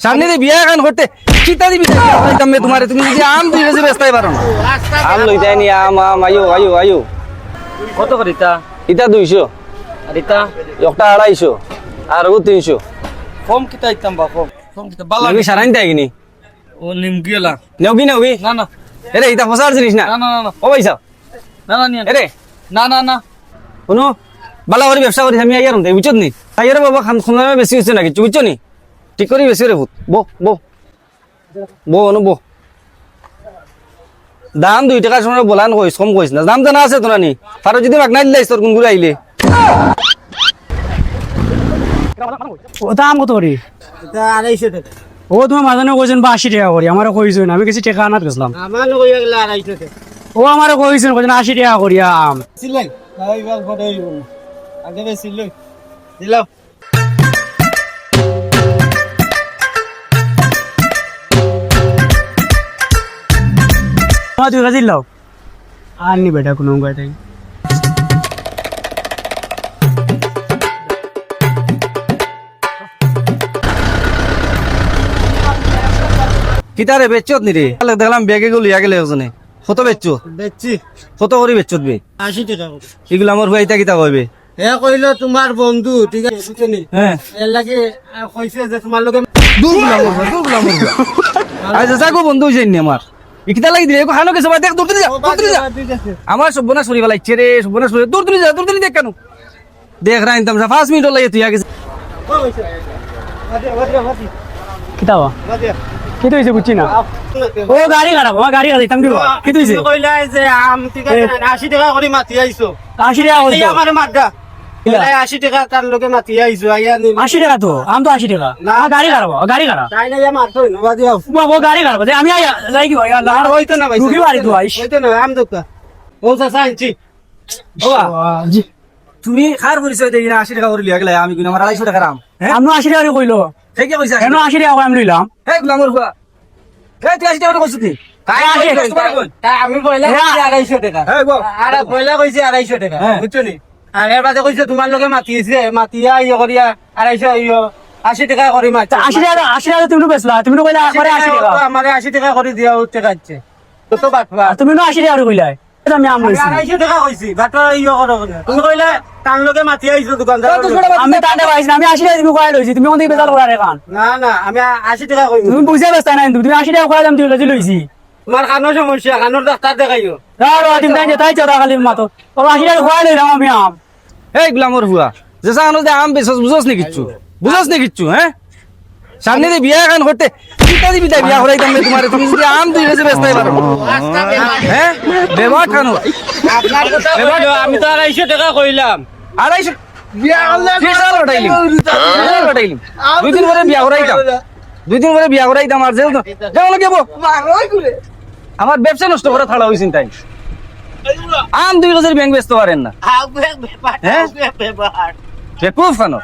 সামনে দিয়ে বিয়া এখন করতে চিতা দিবি তোমার তুমি যদি আম 2 কেজি বেচতে পারো না আম লইতে নি আম আম আয়ো কত করে ইতা ইটা 200 আর ইতা একটা 250 আর ও 300 কম কিতা ইতাম বা কম কিতা বালা লাগি সারাইন দেয় কিনি ও নিমগিলা নেওবি না না এরে ইটা ফসার জিনিস না না না না ও পয়সা না না নিয়া এরে না না না শুনো বালা করে ব্যবসা করি আমি আইয়ার বুঝছ নি আইয়ার বাবা খান খুনা বেশি হচ্ছে নাকি বুঝছ নি ঠিক করি বেশি রে ভূত বো অনু বো দাম 2 টাকা সময় বলান কইস কম কইস না দাম জানা আছে তো নানি আর যদি মাগনা দিলাইছ তোর গুনগুড়া আইলে ও দাম কত করি এটা 250 টাকা ও তোমার মাঝানে কইছেন 82 টাকা করি আমারও কইছেন আমি কিছু টাকা আনাত গেছিলাম আমার কই গেল 250 টাকা ও আমারও কইছেন 80 টাকা করি আম সিলাই ভাই বাল ফটো হইব আগে বেশি লই দিলাও তুই কাজিল লাও আর নি বেটা কোনো গাইটাই কিতারে বেচছত নি রে দেখলাম ব্যাগে গুলো ইয়া গেলে ওজনে কত বেচছো বেচছি কত করে বেচছত বে 80 টাকা এগুলো আমার হুয়াইতা কিতা কইবে হে কইলো তোমার বন্ধু ঠিক আছে বুঝছনি হ্যাঁ এর লাগে কইছে যে তোমার লগে দূর গুলাম আজ যাগো বন্ধু হইছেন নি আমার কিতা লাগি দিলে হানো কিছু দেখ দূর দিলে যা ঠিক আছে আমার সব্বনাশ করি বেলাইছে রে সব্বনাশ করি দূর দিলে দেখ কেন দেখ রাইন তামসা 5 মিনিট লাগে তুই আগে ও কইছে বাদি কিতাবা কি তো হইছে বুঝছি না ও গাড়ি খারাপ আমার গাড়ি খারাপ তুমি কি তো হইছে কইলা যে আম ঠিক আছে 80 টাকা করে মাতি আইছো 80 টাকা এই হইছে আমার মাড্ডা কইলা 80 টাকা তার লগে মাতি আইছো আইয়া নি 80 টাকা তো আম তো 80 টাকা না গাড়ি খারাপ গাড়ি খারাপ তাই না মারতো না বাদি আও ও গাড়ি খারাপ আমি যাই কি ভাই আল্লাহ আর হইতো না ভাই রুগী বাড়ি তো আইস হইতো না আম দোকা ও চাচা আনছি জি তুমি খার পরিচয় দেই না 80 টাকা করে লিয়া গেলে আমি কিনা আমার 250 টাকা রাম আমি 80 টাকা কইলো ঠিক কইছা কেন 80 টাকা আমি লইলাম হে গুলামর হুয়া হে তুই 80 টাকা কইছিস তুই তাই আমি কইলা 250 টাকা হে গো আর পয়লা কইছে 250 টাকা হ্যাঁ। বুঝছো নি আর এর বাদে কইছে তোমার লগে মাতিছে মাতিয়া ইয়ে করিয়া 250 80 টাকা করে মাতি 80 টাকা তুমি বেচলা তুমি কইলা করে 80 টাকা আমারে 80 টাকা করে দিয়া উঠতে কাটছে কত বাটবা তুমি 80 টাকা কইলা আমি আম লইছি 250 টাকা কইছি বাটবা ইয়ে করো তুমি কইলা তার লগে মাতি আইছো দোকানদার আমি তান্ডে পাইছি আমি 80 টাকা তুমি কই লইছি তুমি কোন দিকে বেচাল করে কান না না আমি 80 টাকা কইছি তুমি বুঝে বেচতা নাই তুমি 80 টাকা কই দাম তুই কাজি লইছি তোমার কানের সমস্যা কানের ডাক্তার দেখাইও আর তুমি তাই তাই চড়া খালি মাতো ও 80 টাকা কই লইলাম আমি আম এই গুলামর হুয়া যেসা আনো যে আম বেচছ বুঝছ নি কিচ্ছু হ্যাঁ সামনে দিয়ে বিয়া এখন করতে চিতা দিবি তাই বিয়া হরাইতাম তোমার তুমি যদি আম 2 কেজি বেচতে পারো হ্যাঁ ব্যবহার খানো আপনার কথা আমি তো 250 টাকা কইলাম 250 বিয়া করলে লটাইলিম 2 দিন পরে বিয়া হরাইতাম আর যেও যেও কেবো আমার ব্যবসা নষ্ট করে থাড়া হইছিন তাই আম 2 কেজির ব্যাংক বেচতে পারেন না ব্যাপার বেকুফ খানো